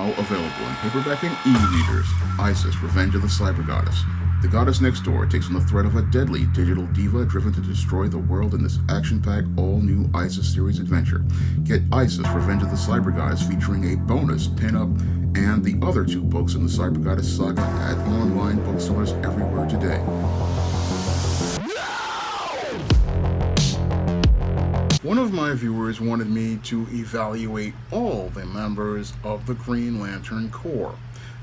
now available in paperback and e-readers. Isis, Revenge of the Cyber Goddess. The goddess next door takes on the threat of a deadly digital diva driven to destroy the world in this action-packed, all-new Isis series adventure. Get Isis, Revenge of the Cyber Goddess featuring a bonus pin-up and the other two books in the Cyber Goddess saga at online bookstores everywhere today. One of my viewers wanted me to evaluate all the members of the Green Lantern Corps.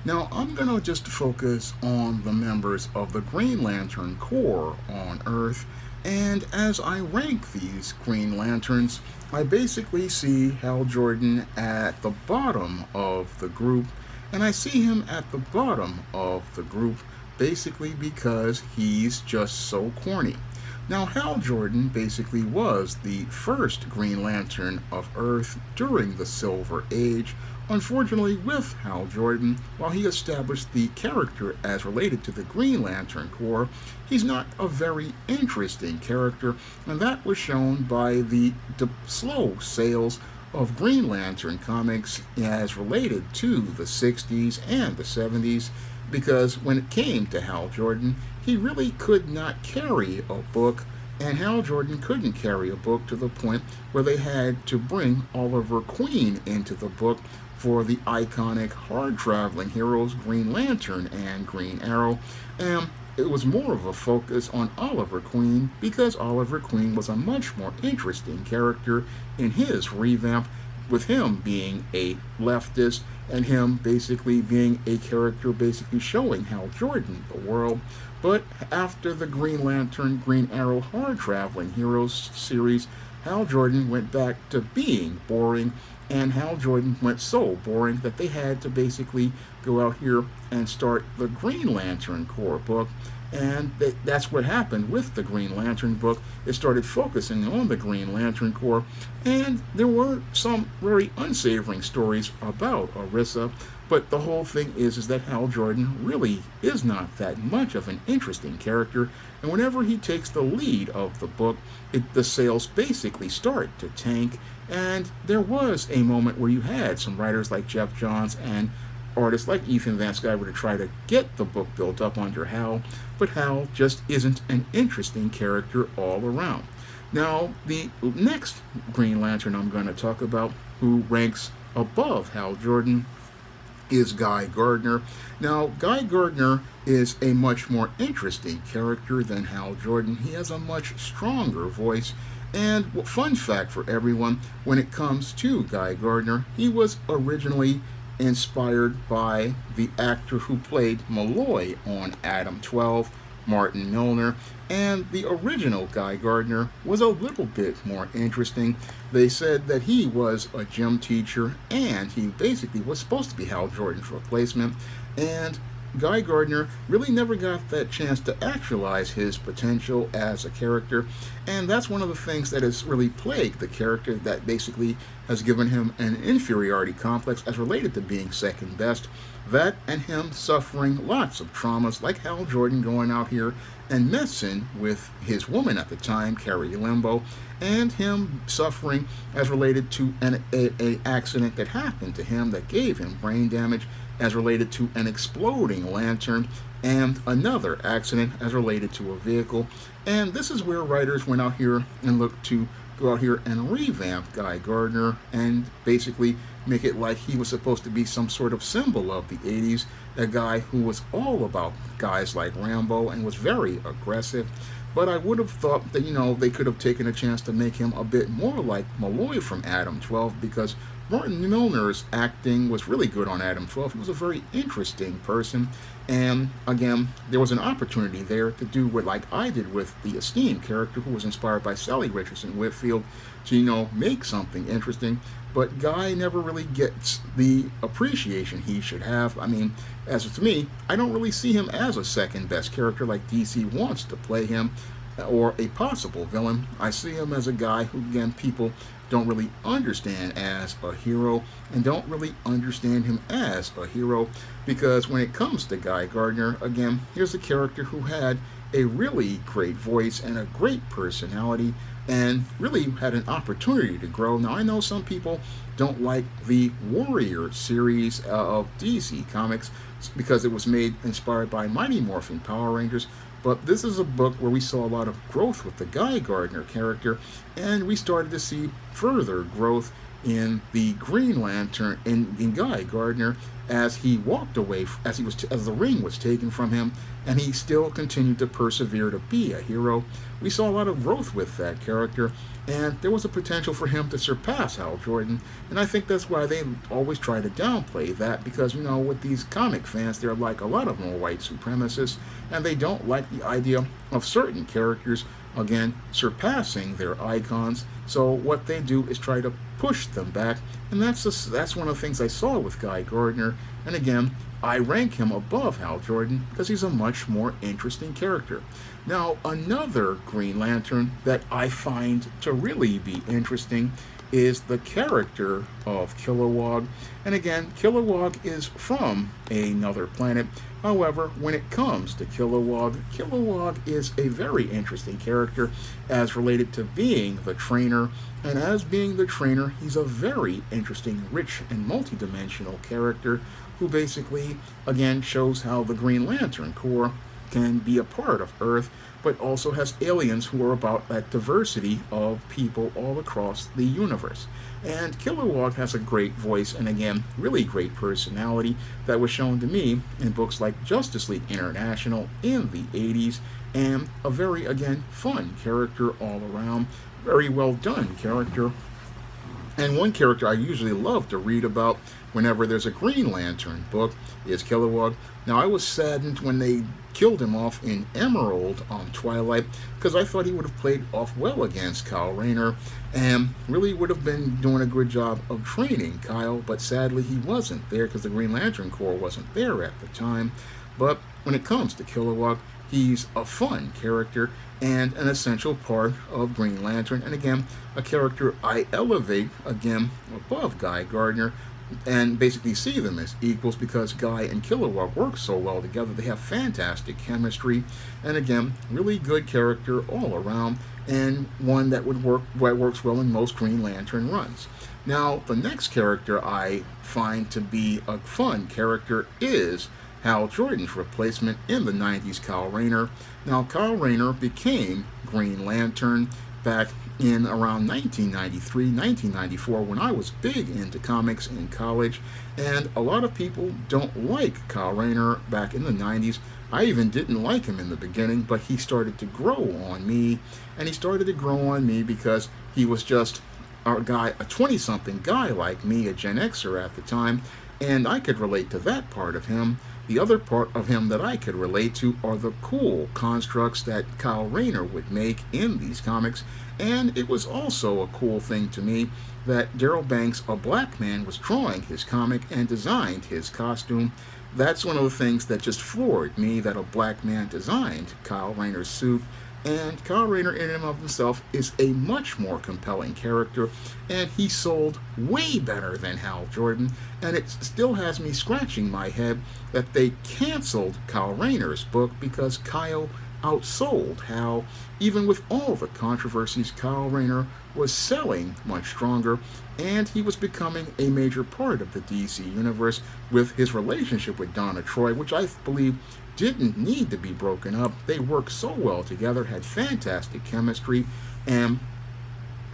Now, I'm going to just focus on the members of the Green Lantern Corps on Earth, and as I rank these Green Lanterns, I basically see Hal Jordan at the bottom of the group, and I see him at the bottom of the group basically because he's just so corny. Now, Hal Jordan basically was the first Green Lantern of Earth during the Silver Age. Unfortunately, with Hal Jordan, while he established the character as related to the Green Lantern Corps, he's not a very interesting character, and that was shown by the slow sales of Green Lantern comics as related to the 60s and the 70s, because when it came to Hal Jordan, he really could not carry a book, and Hal Jordan couldn't carry a book to the point where they had to bring Oliver Queen into the book for the iconic hard-traveling heroes Green Lantern and Green Arrow, and it was more of a focus on Oliver Queen because Oliver Queen was a much more interesting character in his revamp, with him being a leftist and him basically being a character basically showing Hal Jordan the world. But after the Green Lantern, Green Arrow hard-traveling heroes series, Hal Jordan went back to being boring, and Hal Jordan went so boring that they had to basically go out here and start the Green Lantern Corps book. And that's what happened with the Green Lantern book. It started focusing on the Green Lantern Corps, and there were some very unsavory stories about Orissa, but the whole thing is that Hal Jordan really is not that much of an interesting character, and whenever he takes the lead of the book, the sales basically start to tank, and there was a moment where you had some writers like Jeff Johns and artists like Ethan Van Sciver to try to get the book built up under Hal, but Hal just isn't an interesting character all around. Now, the next Green Lantern I'm going to talk about, who ranks above Hal Jordan, is Guy Gardner. Now, Guy Gardner is a much more interesting character than Hal Jordan. He has a much stronger voice. And fun fact for everyone, when it comes to Guy Gardner, he was originally inspired by the actor who played Malloy on Adam 12, Martin Milner, and the original Guy Gardner was a little bit more interesting. They said that he was a gym teacher and he basically was supposed to be Hal Jordan's replacement, and Guy Gardner really never got that chance to actualize his potential as a character, and that's one of the things that has really plagued the character, that basically has given him an inferiority complex as related to being second best. That and him suffering lots of traumas, like Hal Jordan going out here and messing with his woman at the time, Carrie Limbo, and him suffering as related to an accident that happened to him that gave him brain damage as related to an exploding lantern, and another accident as related to a vehicle. And this is where writers went out here and looked to go out here and revamp Guy Gardner and basically make it like he was supposed to be some sort of symbol of the 80s, a guy who was all about guys like Rambo and was very aggressive. But I would have thought that, they could have taken a chance to make him a bit more like Malloy from Adam 12, because Martin Milner's acting was really good on Adam 12. He was a very interesting person, and again, there was an opportunity there to do what like I did with the Esteemed character, who was inspired by Sally Richardson Whitfield, to make something interesting. But Guy never really gets the appreciation he should have. I mean, as to me, I don't really see him as a second best character like DC wants to play him, or a possible villain. I see him as a guy who, again, people don't really understand as a hero, and don't really understand him as a hero, because when it comes to Guy Gardner, again, here's a character who had a really great voice and a great personality, and really had an opportunity to grow. Now, I know some people don't like the Warrior series of DC Comics because it was made inspired by Mighty Morphin Power Rangers, but this is a book where we saw a lot of growth with the Guy Gardner character, and we started to see further growth in the Green Lantern in Guy Gardner as he walked away, as the ring was taken from him, and he still continued to persevere to be a hero. We saw a lot of growth with that character, and there was a potential for him to surpass Hal Jordan, and I think that's why they always try to downplay that, because with these comic fans, they're like a lot of them are white supremacists, and they don't like the idea of certain characters again surpassing their icons. So what they do is try to push them back, and that's one of the things I saw with Guy Gardner. And again, I rank him above Hal Jordan because he's a much more interesting character. Now, another Green Lantern that I find to really be interesting is the character of Kilowog. And again, Kilowog is from another planet. However, when it comes to Kilowog, Kilowog is a very interesting character as related to being the trainer. And as being the trainer, he's a very interesting, rich, and multidimensional character who basically, again, shows how the Green Lantern Corps can be a part of Earth, but also has aliens who are about that diversity of people all across the universe. And Kilowog has a great voice and, again, really great personality that was shown to me in books like Justice League International in the 80s, and a very, again, fun character all around, very well done character. And one character I usually love to read about whenever there's a Green Lantern book is Kilowog. Now, I was saddened when they killed him off in Emerald on Twilight because I thought he would have played off well against Kyle Rayner and really would have been doing a good job of training Kyle, but sadly he wasn't there because the Green Lantern Corps wasn't there at the time. But when it comes to Kilowog, he's a fun character and an essential part of Green Lantern, and again, a character I elevate again above Guy Gardner and basically see them as equals because Guy and Kilowog work so well together. They have fantastic chemistry, and again, really good character all around, and one that works well in most Green Lantern runs. Now, the next character I find to be a fun character is Hal Jordan's replacement in the 90s, Kyle Rayner. Now, Kyle Rayner became Green Lantern back in around 1993, 1994, when I was big into comics in college, and a lot of people don't like Kyle Rayner back in the 90s. I even didn't like him in the beginning, but he started to grow on me, and he started to grow on me because he was just a 20-something guy like me, a Gen Xer at the time, and I could relate to that part of him. The other part of him that I could relate to are the cool constructs that Kyle Rayner would make in these comics, and it was also a cool thing to me that Daryl Banks, a black man, was drawing his comic and designed his costume. That's one of the things that just floored me, that a black man designed Kyle Rayner's suit. And Kyle Rayner in and of himself is a much more compelling character, and he sold way better than Hal Jordan, and it still has me scratching my head that they canceled Kyle Rayner's book because Kyle outsold Hal. Even with all the controversies, Kyle Rayner was selling much stronger, and he was becoming a major part of the DC universe with his relationship with Donna Troy, which I believe didn't need to be broken up. They worked so well together, had fantastic chemistry, and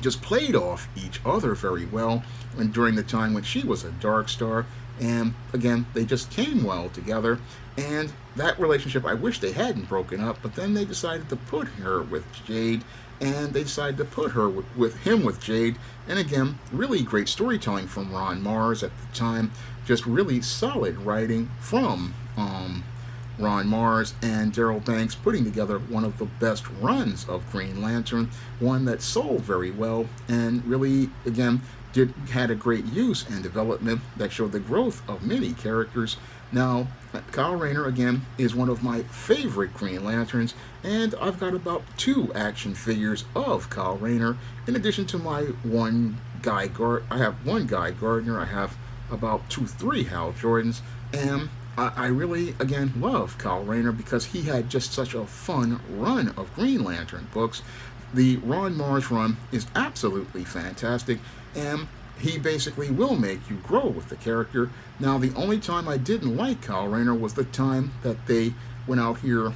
just played off each other very well. And during the time when she was a Dark Star, and again, they just came well together. And that relationship, I wish they hadn't broken up, but then they decided to put her with Jade, and they decided to put her with him with Jade. And again, really great storytelling from Ron Marz at the time, just really solid writing from Ron Marz and Daryl Banks, putting together one of the best runs of Green Lantern, one that sold very well and really, again, had a great use and development that showed the growth of many characters. Now, Kyle Rayner, again, is one of my favorite Green Lanterns, and I've got about 2 action figures of Kyle Rayner, in addition to my I have one Guy Gardner, I have about 3 Hal Jordans, and I really, again, love Kyle Rayner because he had just such a fun run of Green Lantern books. the Ron Mars run is absolutely fantastic, and he basically will make you grow with the character. Now, the only time I didn't like Kyle Rayner was the time that they went out here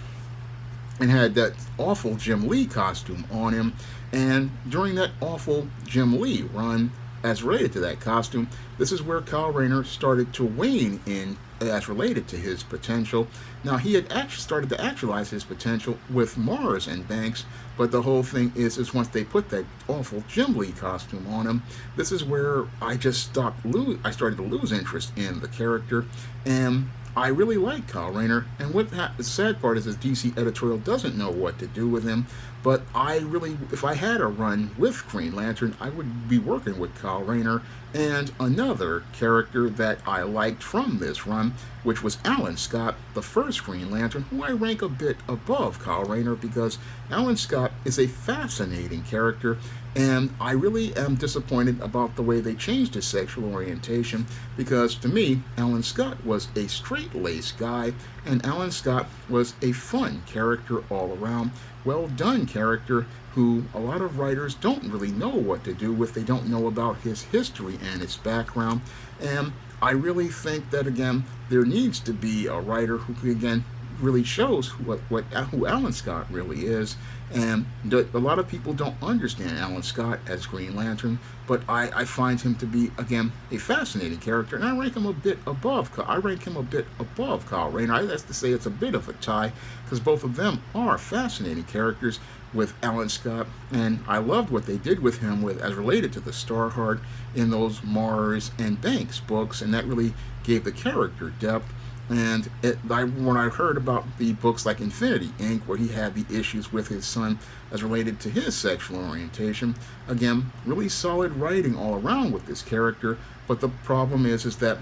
and had that awful Jim Lee costume on him. And during that awful Jim Lee run, as related to that costume, this is where Kyle Rayner started to wane in as related to his potential. Now, he had actually started to actualize his potential with Mars and Banks, but the whole thing is once they put that awful Jim Lee costume on him, this is where I just I started to lose interest in the character, and I really like Kyle Rayner, and the sad part is DC editorial doesn't know what to do with him. But I really, if I had a run with Green Lantern, I would be working with Kyle Rayner and another character that I liked from this run, which was Alan Scott, the first Green Lantern, who I rank a bit above Kyle Rayner because Alan Scott is a fascinating character, and I really am disappointed about the way they changed his sexual orientation because to me, Alan Scott was a straight-laced guy, and Alan Scott was a fun character all around, well-done character who a lot of writers don't really know what to do with. They don't know about his history and his background, and I really think that, again, there needs to be a writer who, again, really shows who Alan Scott really is. And a lot of people don't understand Alan Scott as Green Lantern, but I find him to be, again, a fascinating character, and I rank him a bit above Kyle Rayner. I have to say it's a bit of a tie, because both of them are fascinating characters with Alan Scott, and I loved what they did with him as related to the Starheart in those Mars and Banks books, and that really gave the character depth. And when I heard about the books like Infinity Inc., where he had the issues with his son as related to his sexual orientation, again, really solid writing all around with this character. But the problem is that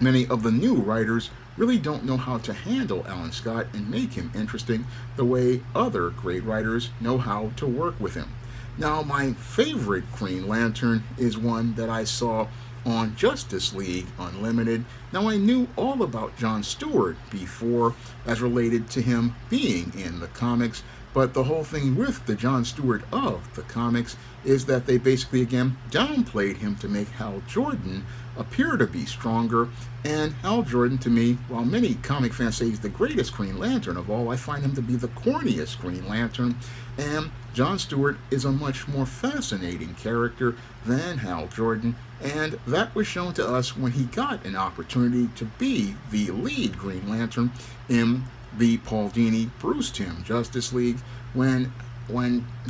many of the new writers really don't know how to handle Alan Scott and make him interesting the way other great writers know how to work with him. Now, my favorite Green Lantern is one that I saw on Justice League Unlimited. Now, I knew all about John Stewart before as related to him being in the comics, but the whole thing with the John Stewart of the comics is that they basically, again, downplayed him to make Hal Jordan appear to be stronger. And Hal Jordan, to me, while many comic fans say he's the greatest Green Lantern of all, I find him to be the corniest Green Lantern. And John Stewart is a much more fascinating character than Hal Jordan, and that was shown to us when he got an opportunity to be the lead Green Lantern in the Paul Dini Bruce Timm Justice League, when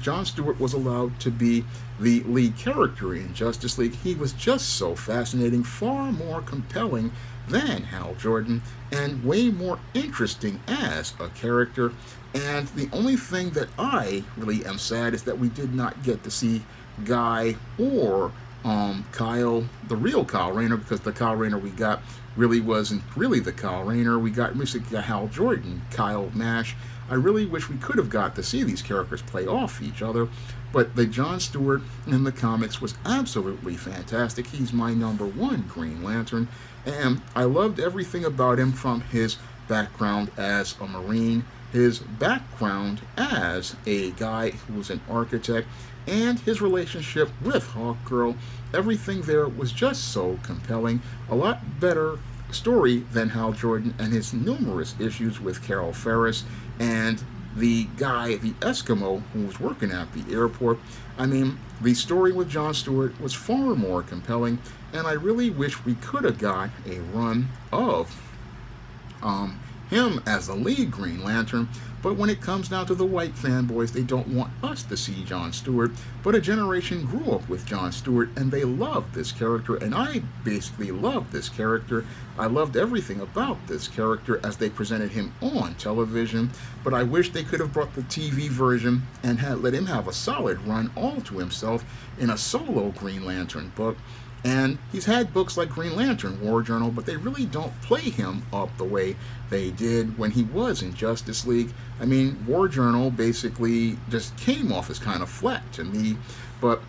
John Stewart was allowed to be the lead character in Justice League. He was just so fascinating, far more compelling than Hal Jordan, and way more interesting as a character. And the only thing that I really am sad is that we did not get to see Guy or Kyle, the real Kyle Rayner, because the Kyle Rayner we got really wasn't really the Kyle Rayner. We got basically Hal Jordan, Kyle Nash. I really wish we could have got to see these characters play off each other, but the John Stewart in the comics was absolutely fantastic. He's my #1 Green Lantern, and I loved everything about him, from his background as a Marine, his background as a guy who was an architect, and his relationship with Hawkgirl. Everything there was just so compelling. A lot better story than Hal Jordan and his numerous issues with Carol Ferris and the guy, the Eskimo, who was working at the airport. I mean, the story with John Stewart was far more compelling, and I really wish we could have got a run of him as the lead Green Lantern. But when it comes down to the white fanboys, they don't want us to see John Stewart, but a generation grew up with John Stewart and they loved this character, and I basically loved this character. I loved everything about this character as they presented him on television, but I wish they could have brought the TV version and let him have a solid run all to himself in a solo Green Lantern book. And he's had books like Green Lantern War Journal, but they really don't play him up the way they did when he was in Justice League. I mean, War Journal basically just came off as kind of flat to me, but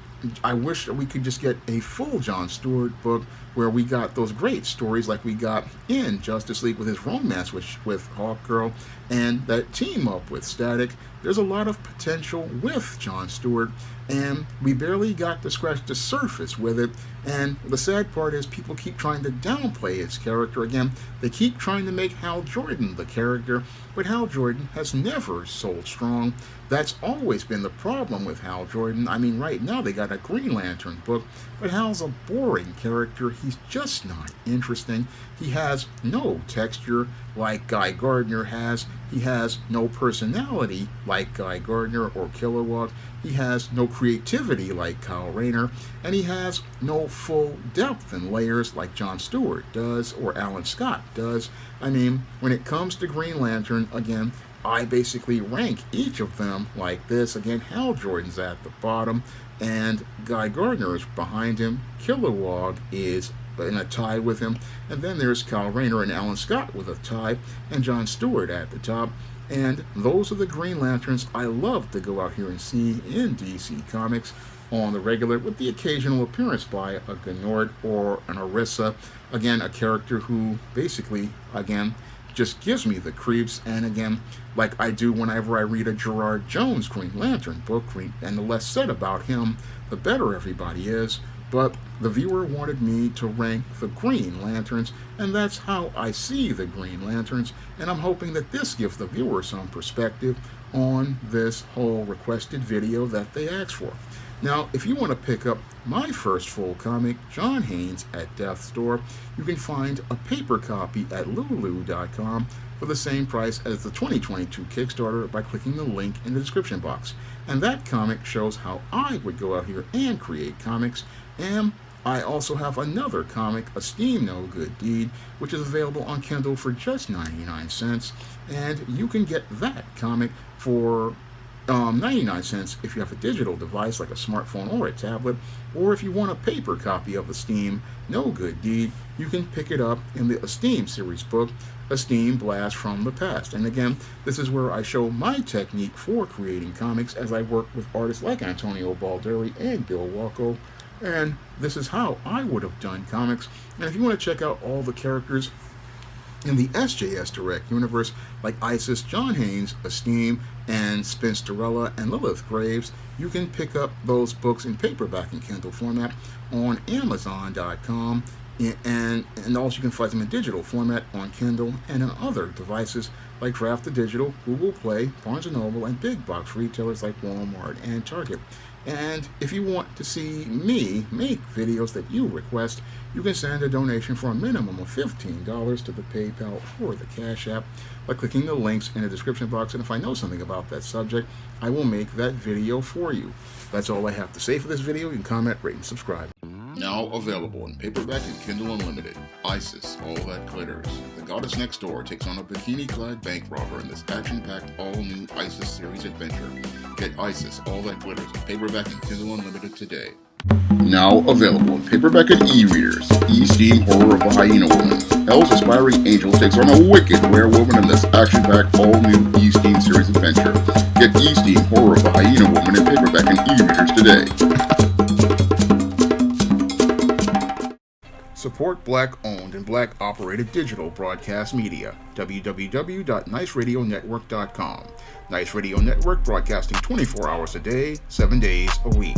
I wish that we could just get a full John Stewart book where we got those great stories like we got in Justice League with his romance with Hawkgirl and that team up with Static. There's a lot of potential with John Stewart, and we barely got to scratch the surface with it. And the sad part is people keep trying to downplay his character again. They keep trying to make Hal Jordan the character, but Hal Jordan has never sold strong. That's always been the problem with Hal Jordan. I mean, right now they got a Green Lantern book, but Hal's a boring character. He's just not interesting. He has no texture like Guy Gardner has. He has no personality like Guy Gardner or Kilowog. He has no creativity like Kyle Rayner, and he has no full depth and layers like John Stewart does or Alan Scott does. I mean, when it comes to Green Lantern, again, I basically rank each of them like this. Again, Hal Jordan's at the bottom, and Guy Gardner is behind him. Kilowog is in a tie with him, and then there's Kyle Rayner and Alan Scott with a tie, and John Stewart at the top. And those are the Green Lanterns I love to go out here and see in DC Comics on the regular, with the occasional appearance by a Gnord or an Orissa. Again, a character who basically, again, just gives me the creeps. And again, like I do whenever I read a Gerard Jones Green Lantern book, and the less said about him, the better everybody is. But the viewer wanted me to rank the Green Lanterns, and that's how I see the Green Lanterns, and I'm hoping that this gives the viewer some perspective on this whole requested video that they asked for. Now, if you want to pick up my first full comic, John Haynes at Death's Door, you can find a paper copy at lulu.com for the same price as the 2022 Kickstarter by clicking the link in the description box. And that comic shows how I would go out here and create comics. And I also have another comic, A Steam No Good Deed, which is available on Kindle for just 99 cents. And you can get that comic for 99 cents if you have a digital device like a smartphone or a tablet, or if you want a paper copy of Esteem No Good Deed, you can pick it up in the Esteem series book, Esteem Blast from the Past. And again, this is where I show my technique for creating comics as I work with artists like Antonio Balderi and Bill Walko, and this is how I would have done comics. And if you want to check out all the characters in the SJS Direct universe, like Isis, John Haynes, Esteem, and Spinsterella, and Lilith Graves, you can pick up those books in paperback and Kindle format on Amazon.com, and also you can find them in digital format on Kindle and on other devices like Draft to Digital, Google Play, Barnes & Noble, and big box retailers like Walmart and Target. And if you want to see me make videos that you request, you can send a donation for a minimum of $15 to the PayPal or the Cash App by clicking the links in the description box. And if I know something about that subject, I will make that video for you. That's all I have to say for this video. You can comment, rate, and subscribe. Now available in paperback and Kindle Unlimited, Isis, All That Glitters. The goddess next door takes on a bikini-clad bank robber in this action-packed, all-new Isis series adventure. Get Isis, All That Glitters in paperback and Kindle Unlimited today. Now available in paperback and e-readers, E-Steam Horror of the Hyena Woman. Hell's Aspiring Angel takes on a wicked werewolf in this action-packed, all-new E-Steam series adventure. Get E-Steam Horror of the Hyena Woman in paperback and e-readers today. Support Black-owned and Black-operated digital broadcast media. www.niceradionetwork.com. Nice Radio Network, broadcasting 24 hours a day, 7 days a week.